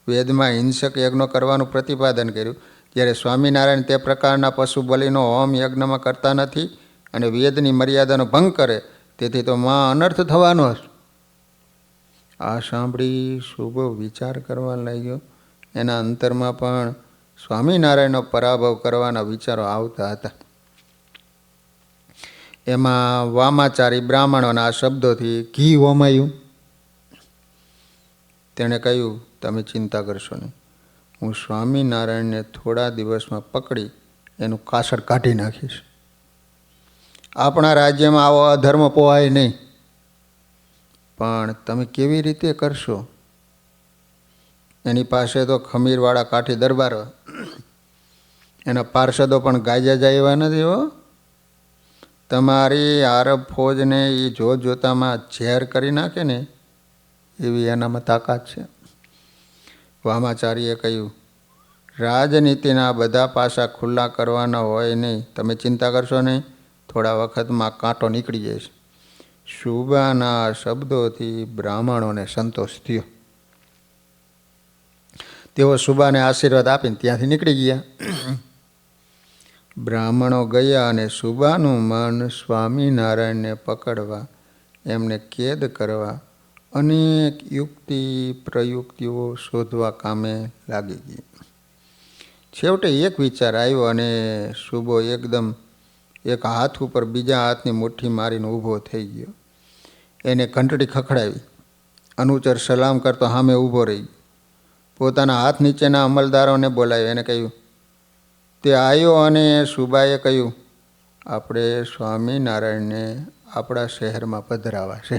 વેદમાં હિંસક યજ્ઞ કરવાનું પ્રતિપાદન કર્યું. જ્યારે સ્વામિનારાયણ તે પ્રકારના પશુ બલિનો હોમ યજ્ઞમાં કરતા નથી અને વેદની મર્યાદાનો ભંગ કરે, તેથી તો માં અનર્થ થવાનો હશે. આ સાંભળી શુભો વિચાર કરવા લાગ્યો. એના અંતરમાં પણ સ્વામિનારાયણનો પરાભવ કરવાના વિચારો આવતા હતા. એમાં વામાચારી બ્રાહ્મણોના આ શબ્દોથી ઘી હોમાયું. તેણે કહ્યું, તમે ચિંતા કરશો નહીં, હું સ્વામિનારાયણને થોડા દિવસમાં પકડી એનું કાસળ કાઢી નાખીશ. આપણા રાજ્યમાં આવો અધર્મ પોહાય નહીં. પણ તમે કેવી રીતે કરશો? એની પાસે તો ખમીરવાળા કાઠી દરબારો, એના પાર્ષદો પણ ગાજ્યા જાય એવા નથી હો. તમારી આરબ ફોજને એ જોતામાં ઝેર કરી નાખે ને એવી એનામાં તાકાત છે. વામાચાર્યે કહ્યું, રાજનીતિના બધા પાસા ખુલ્લા કરવાના હોય નહીં, તમે ચિંતા કરશો નહીં, થોડા વખતમાં કાંટો નીકળી જાય છે. શુબાના શબ્દોથી બ્રાહ્મણોને સંતોષ થયો. તેઓ શુબાને આશીર્વાદ આપીને ત્યાંથી નીકળી ગયા. બ્રાહ્મણો ગયા અને શુબાનું મન સ્વામિનારાયણને પકડવા, એમને કેદ કરવા અનેક યુક્તિ પ્રયુક્તિઓ શોધવા કામે લાગી ગઈ. છેવટે એક વિચાર આવ્યો અને શુબો એકદમ એક હાથ ઉપર બીજા હાથની મુઠ્ઠી મારીને ઊભો થઈ ગયો. એને ઘંટડી ખખડાવી. અનુચર સલામ કરતો સામે ઊભો રહી. પોતાના હાથ નીચેના અમલદારોને બોલાવ્યો. એને કહ્યું, તે આવ્યો અને શુબાએ કહ્યું, આપણે સ્વામિનારાયણને આપણા શહેરમાં પધરાવા છે.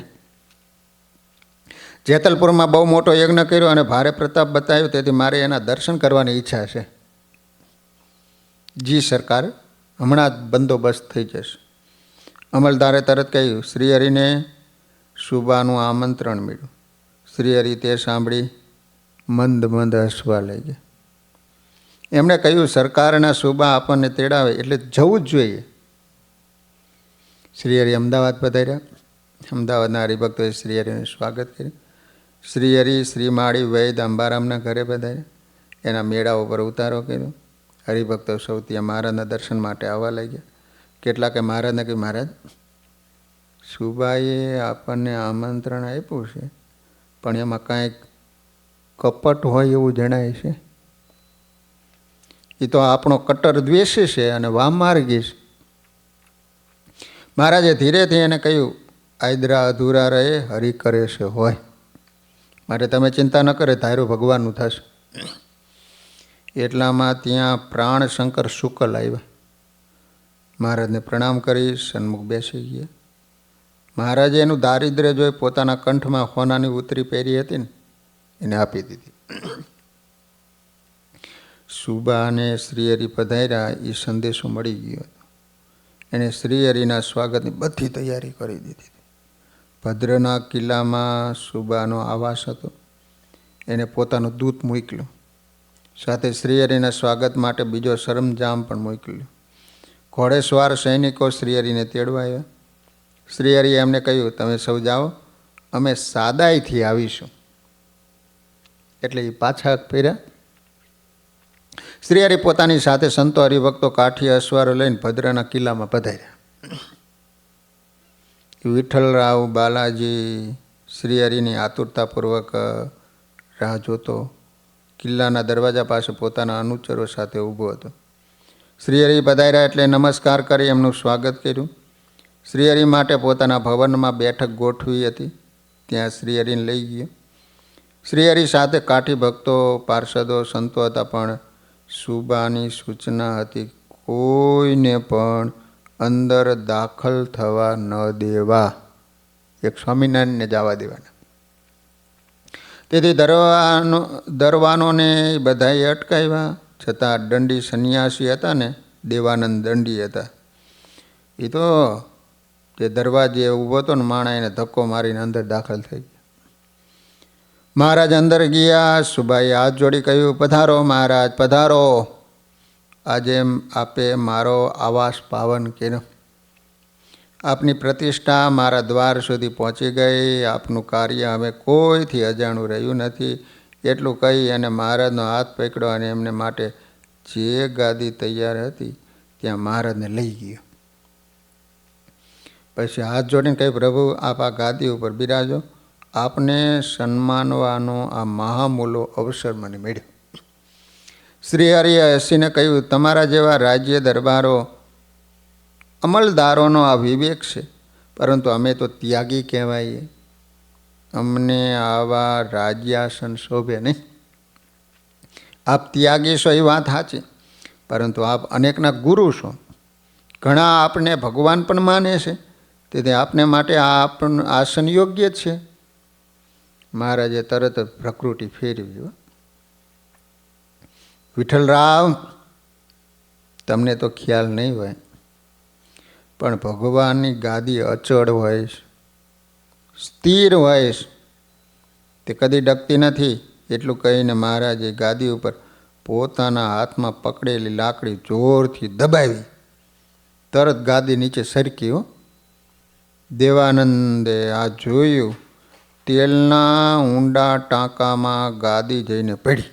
જેતલપુરમાં બહુ મોટો યજ્ઞ કર્યો અને ભારે પ્રતાપ બતાવ્યો, તેથી મારે એના દર્શન કરવાની ઈચ્છા છે. જી સરકાર, હમણાં જ બંદોબસ્ત થઈ જશે. અમલદારે તરત કહ્યું, શ્રીહરિને શુબાનું આમંત્રણ મળ્યું. શ્રીહરિ તે સાંભળી મંદ મંદ હસવા લાગ્યા. એમણે કહ્યું, સરકારના શુબા આપણને તેડાવે એટલે જવું જ જોઈએ. શ્રીહરિ અમદાવાદ પધાર્યા. અમદાવાદના હરિભક્તોએ શ્રીહરિનું સ્વાગત કર્યું. શ્રીહરિ શ્રીમાળી વૈદ અંબારામના ઘરે પધાર્યા. એના મેળા ઉપર ઉતારો કર્યો. હરિભક્તો સૌ ત્યાં મહારાજના દર્શન માટે આવવા લાગ્યા. કેટલાકે મહારાજને કહ્યું, મહારાજ, શુબાએ આપણને આમંત્રણ આપ્યું છે, પણ એમાં કાંઈક કપટ હોય એવું જણાય છે. એ તો આપણો કટ્ટર દ્વેષી છે અને વામમાર્ગી છે. મહારાજે ધીરેથી એને કહ્યું, આદરા અધૂરા રહે, હરિ કરે છે હોય. માટે તમે ચિંતા ન કરે, ધાર્યું ભગવાનનું થશે. એટલામાં ત્યાં પ્રાણશંકર શુકલ આવ્યા. મહારાજને પ્રણામ કરી સન્મુખ બેસી ગયા. મહારાજે એનું દારિદ્ર્ય જોઈ પોતાના કંઠમાં હોનાની ઉતરી પહેરી હતી ને એને આપી દીધી. શુબા અને શ્રીહરિ પધાર્યા એ સંદેશો મળી ગયો હતો. એણે શ્રીહરિના સ્વાગતની બધી તૈયારી કરી દીધી. ભદ્રના કિલ્લામાં શુબાનો આવાસ હતો. એને પોતાનો દૂત મોકલ્યો. સાથે શ્રીહરિના સ્વાગત માટે બીજો સરંજામ પણ મોકલ્યો. ઘોડેસવાર સૈનિકો શ્રીહરિને તેડવા આવ્યા. શ્રીહરિએ એમને કહ્યું, તમે સૌ જાઓ, અમે સાદાઈથી આવીશું. એટલે એ પાછા ફેર્યા. શ્રીહરિ પોતાની સાથે સંતો હરિભક્તો કાઠી અસવારો લઈને ભદ્રના કિલ્લામાં પધાર્યા. વિઠ્ઠલરાવ બાલાજી શ્રીહરિની આતુરતાપૂર્વક રાહ જોતો કિલ્લાના દરવાજા પાસે પોતાના અનુચરો સાથે ઊભો હતો. શ્રીહરિ પધાર્યા એટલે નમસ્કાર કરી એમનું સ્વાગત કર્યું. શ્રીહરિ માટે પોતાના ભવનમાં બેઠક ગોઠવી હતી. ત્યાં શ્રીહરિને લઈ ગયો. શ્રીહરિ સાથે કાઠી ભક્તો, પાર્ષદો, સંતો હતા, પણ સુબાની સૂચના હતી કોઈને પણ અંદર દાખલ થવા ન દેવા, એક સ્વામિનારાયણને જવા દેવાના. તેથી દરવાનોને બધાએ અટકાવ્યા. છતાં દંડી સંન્યાસી હતા ને, દેવાનંદ દંડી હતા, એ તો જે દરવાજે ઊભો હતો ને માણા, એને ધક્કો મારીને અંદર દાખલ થઈ ગયા. મહારાજ અંદર ગયા. સુબાઈએ હાથ જોડી કહ્યું, પધારો મહારાજ, પધારો. આજે આપે મારો આવાસ પાવન કર્યો. આપની પ્રતિષ્ઠા મારા દ્વાર સુધી પહોંચી ગઈ. આપનું કાર્ય હવે કોઈથી અજાણું રહ્યું નથી. એટલું કહી અને મહારાજનો હાથ પકડ્યો અને એમને માટે જે ગાદી તૈયાર હતી ત્યાં મહારાજને લઈ ગયો. પછી હાથ જોડીને કહ્યું, પ્રભુ આપ આ ગાદી ઉપર બિરાજો. આપને સન્માનવાનો આ મહામૂલો અવસર મને મળ્યો. શ્રીહરિએ હસીને કહ્યું, તમારા જેવા રાજ્ય દરબારો, અમલદારોનો આ વિવેક છે, પરંતુ અમે તો ત્યાગી કહેવાઈએ. અમને આવા રાજ્યાસન શોભે નહીં. આપ ત્યાગી છો એ વાત સાચી, પરંતુ આપ અનેકના ગુરુ છો. ઘણા આપને ભગવાન પણ માને છે, તેથી આપને માટે આ આસન યોગ્ય જ છે. મહારાજે તરત જ પ્રકૃતિ ફેરવી. વિઠ્ઠલરાવ, તમને તો ખ્યાલ નહીં હોય, પણ ભગવાનની ગાદી અચળ હોય, સ્થિર હોય, તે કદી ડગતી નથી. એટલું કહીને મહારાજે ગાદી ઉપર પોતાના હાથમાં પકડેલી લાકડી જોરથી દબાવી. તરત ગાદી નીચે સરકી. દેવાનંદે આ જોયું. તેલના ઊંડા ટાંકામાં ગાદી જઈને પડી.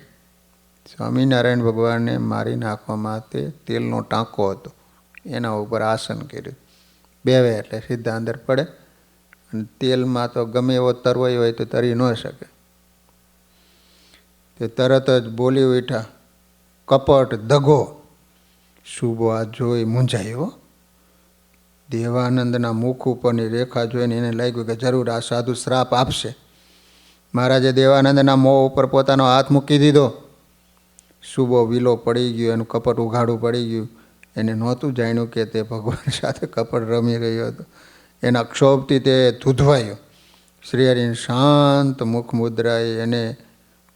સ્વામિનારાયણ ભગવાનને મારી નાખવા માટે તેલનો ટાંકો હતો, એના ઉપર આસન કર્યું. બેવે એટલે સીધા અંદર પડે. અને તેલમાં તો ગમે એવો તરવાઈ હોય તો તરી ન શકે. તે તરત જ બોલી ઉઠ્યા, કપટ, દગો. શુભો આ જોઈ મૂંઝાયો. દેવાનંદના મુખ ઉપરની રેખા જોઈને એને લાગ્યું કે જરૂર આ સાધુ શ્રાપ આપશે. મહારાજે દેવાનંદના મોં ઉપર પોતાનો હાથ મૂકી દીધો. શુભો વિલો પડી ગયો, એનું કપટ ઉઘાડું પડી ગયું. એને નહોતું જાણ્યું કે તે ભગવાન સાથે કપટ રમી રહ્યો હતો. એના ક્ષોભથી તે ધૂધવાયો. શ્રીહરિની શાંત મુખ મુદ્રાએ એને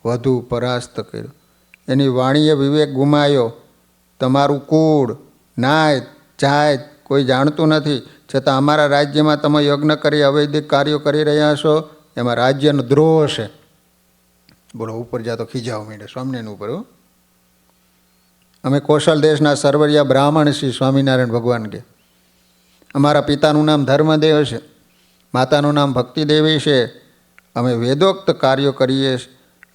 વધુ પરાસ્ત કર્યો. એની વાણીએ વિવેક ગુમાયો. તમારું કુળ, નાયત, જાત કોઈ જાણતું નથી, છતાં અમારા રાજ્યમાં તમે યજ્ઞ કરી અવૈદિક કાર્યો કરી રહ્યા છો, એમાં રાજ્યનો દ્રોહ છે. બોલો, ઉપર જાતો ખીજાવ માંડે સ્વામિનારાયણ ઉપર. અમે કૌશલ દેશના સર્વરિયા બ્રાહ્મણ શ્રી સ્વામિનારાયણ ભગવાન કે. અમારા પિતાનું નામ ધર્મદેવ છે, માતાનું નામ ભક્તિદેવી છે. અમે વેદોક્ત કાર્યો કરીએ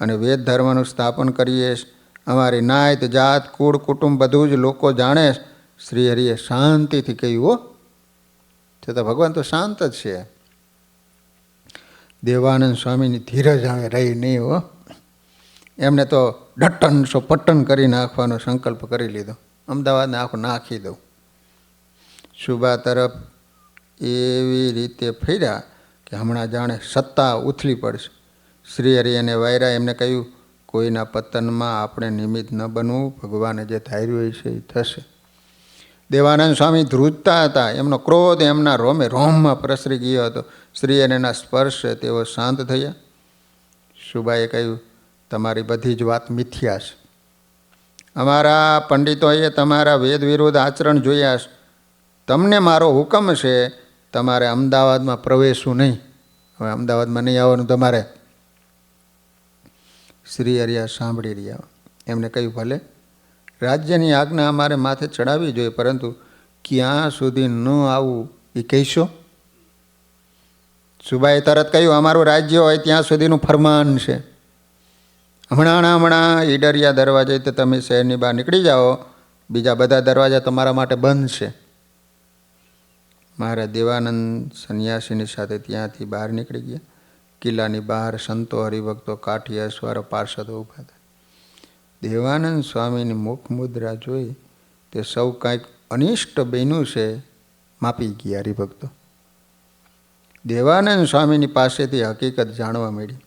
અને વેદ ધર્મનું સ્થાપન કરીએ. અમારી નાયત, જાત, કુળ, કુટુંબ બધું જ લોકો જાણે. શ્રીહરિએ શાંતિથી કહ્યું. છતાં ભગવાન તો શાંત જ છે. દેવાનંદ સ્વામીની ધીરજ હવે રહી નહીં. એમને તો ડટ્ટન પટ્ટન કરી નાખવાનો સંકલ્પ કરી લીધો. અમદાવાદને આખું નાખી દઉં. શુભા તરફ એવી રીતે ફર્યા કે હમણાં જાણે સત્તા ઉથલી પડશે. શ્રીહરિ અને વાયરા એમને કહ્યું, કોઈના પતનમાં આપણે નિમિત્ત ન બનવું. ભગવાને જે ધાર્યું છે એ થશે. દેવાનંદ સ્વામી ધ્રુજતા હતા. એમનો ક્રોધ એમના રોમે રોમમાં પ્રસરી ગયો હતો. શ્રીહરિના સ્પર્શે તેઓ શાંત થયા. શુભાએ કહ્યું, તમારી બધી જ વાત મિથ્યા છે. અમારા પંડિતોએ તમારા વેદ વિરુદ્ધ આચરણ જોયા છે. તમને મારો હુકમ છે, તમારે અમદાવાદમાં પ્રવેશવું નહીં. હવે અમદાવાદમાં નહીં આવવાનું તમારે. શ્રીહરિ સાંભળી રહ્યા. એમને કહ્યું, ભલે, રાજ્યની આજ્ઞા અમારે માથે ચડાવવી જોઈએ, પરંતુ ક્યાં સુધી ન આવવું એ કહીશો. સુબાએ તરત કહ્યું, અમારું રાજ્ય હોય ત્યાં સુધીનું ફરમાન છે. હમણાં ઈડરિયા દરવાજે તો તમે શહેરની બહાર નીકળી જાઓ, બીજા બધા દરવાજા તમારા માટે બંધ છે. મારા દેવાનંદ સંન્યાસીની સાથે ત્યાંથી બહાર નીકળી ગયા. કિલ્લાની બહાર સંતો, હરિભક્તો, કાઠી, અશ્વારો, પાર્ષદો ઊભા હતા. દેવાનંદ સ્વામીની મુખ મુદ્રા જોઈ તે સૌ કાંઈક અનિષ્ટ બન્યું છે માપી ગયા હરિભક્તો. દેવાનંદ સ્વામીની પાસેથી હકીકત જાણવા મળી.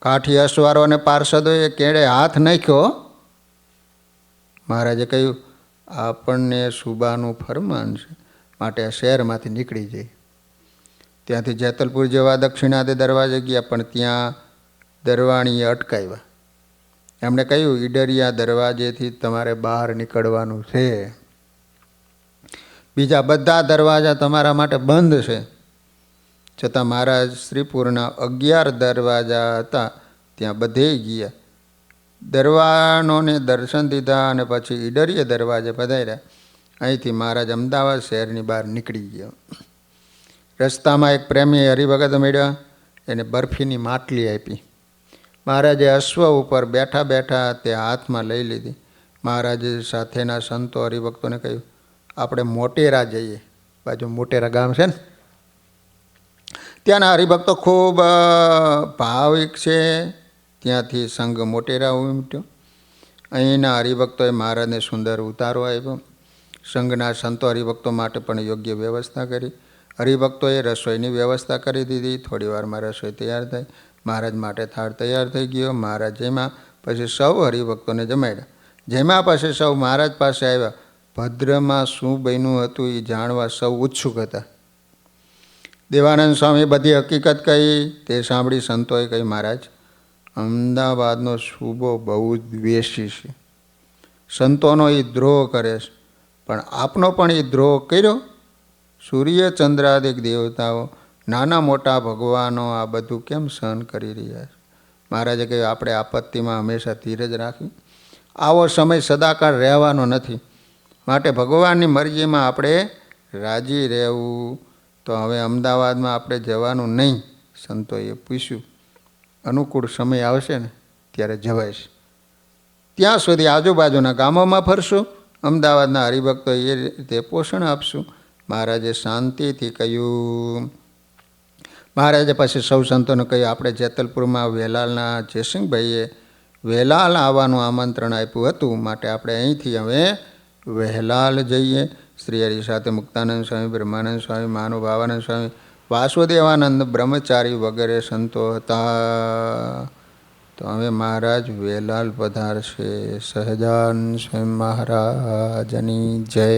કાઠી અસવારો અને પાર્ષદોએ કેળે હાથ નાખ્યો. મહારાજે કહ્યું, આપણને સુબાનું ફરમાન છે, માટે આ શહેરમાંથી નીકળી જાય. ત્યાંથી જેતલપુર જેવા દક્ષિણાદે દરવાજે ગયા, પણ ત્યાં દરવાણીએ અટકાવ્યા. એમણે કહ્યું, ઈડરિયા દરવાજેથી તમારે બહાર નીકળવાનું છે. બીજા બધા દરવાજા તમારા માટે બંધ છે. છતાં મહારાજ શ્રીપુરના 11 દરવાજા હતા, ત્યાં બધે ગયા. દરવાનોને દર્શન દીધા અને પછી ઈડરીય દરવાજે પધાર્યા. અહીંથી મહારાજ અમદાવાદ શહેરની બહાર નીકળી ગયા. રસ્તામાં એક પ્રેમી હરિભગત મળ્યા. એને બરફીની માટલી આપી. મહારાજે અશ્વ ઉપર બેઠા બેઠા તે હાથમાં લઈ લીધી. મહારાજે સાથેના સંતો હરિભક્તોને કહ્યું, આપણે મોટેરા જઈએ. બાજુ મોટેરા ગામ છે ને, ત્યાંના હરિભક્તો ખૂબ ભાવિક છે. ત્યાંથી સંઘ મોટેરા ઉમટ્યો. અહીંના હરિભક્તોએ મહારાજને સુંદર ઉતારો આપ્યો. સંઘના સંતો હરિભક્તો માટે પણ યોગ્ય વ્યવસ્થા કરી. હરિભક્તોએ રસોઈની વ્યવસ્થા કરી દીધી. થોડી વારમાં રસોઈ તૈયાર થઈ. મહારાજ માટે થાળ તૈયાર થઈ ગયો. મહારાજ જેમાં પછી સૌ હરિભક્તોને જમાડ્યા. જેમાં પછી સૌ મહારાજ પાસે આવ્યા. ભદ્રમાં શું બન્યું હતું એ જાણવા સૌ ઉત્સુક હતા. દેવાનંદ સ્વામી બધી હકીકત કહી. તે સાંભળી સંતોએ કહી, મહારાજ, અમદાવાદનો સૂબો બહુ જ દ્વેષી છે. સંતોનો એ દ્રોહ કરે છે, પણ આપનો પણ એ દ્રોહ કર્યો. સૂર્ય ચંદ્રાદિક દેવતાઓ, નાના મોટા ભગવાનો આ બધું કેમ સહન કરી રહ્યા છે? મહારાજે કહ્યું, આપણે આપત્તિમાં હંમેશા ધીરજ રાખવી. આવો સમય સદાકાળ રહેવાનો નથી, માટે ભગવાનની મરજીમાં આપણે રાજી રહેવું. તો હવે અમદાવાદમાં આપણે જવાનું નહીં. સંતોએ પૂછ્યું, અનુકૂળ સમય આવશે ને ત્યારે જવાય છે. ત્યાં સુધી આજુબાજુના ગામોમાં ફરશું. અમદાવાદના હરિભક્તો એ રીતે પોષણ આપશું. મહારાજે શાંતિથી કહ્યું. મહારાજે પછી સૌ સંતોને કહ્યું, આપણે જેતલપુરમાં વેલાલના જયસિંહભાઈએ વેલાલ આવવાનું આમંત્રણ આપ્યું હતું, માટે આપણે અહીંથી હવે વહેલાલ જઈએ. શ્રી હરિ સાથે મુક્તાનંદ સ્વામી, બ્રહ્માનંદ સ્વામી, મહાનુભાવાનંદ સ્વામી, વાસુદેવાનંદ બ્રહ્મચારી વગેરે સંતો હતા. તો હવે મહારાજ વેલાલ પધારશે. સહજાનંદ સ્વામી મહારાજની જય.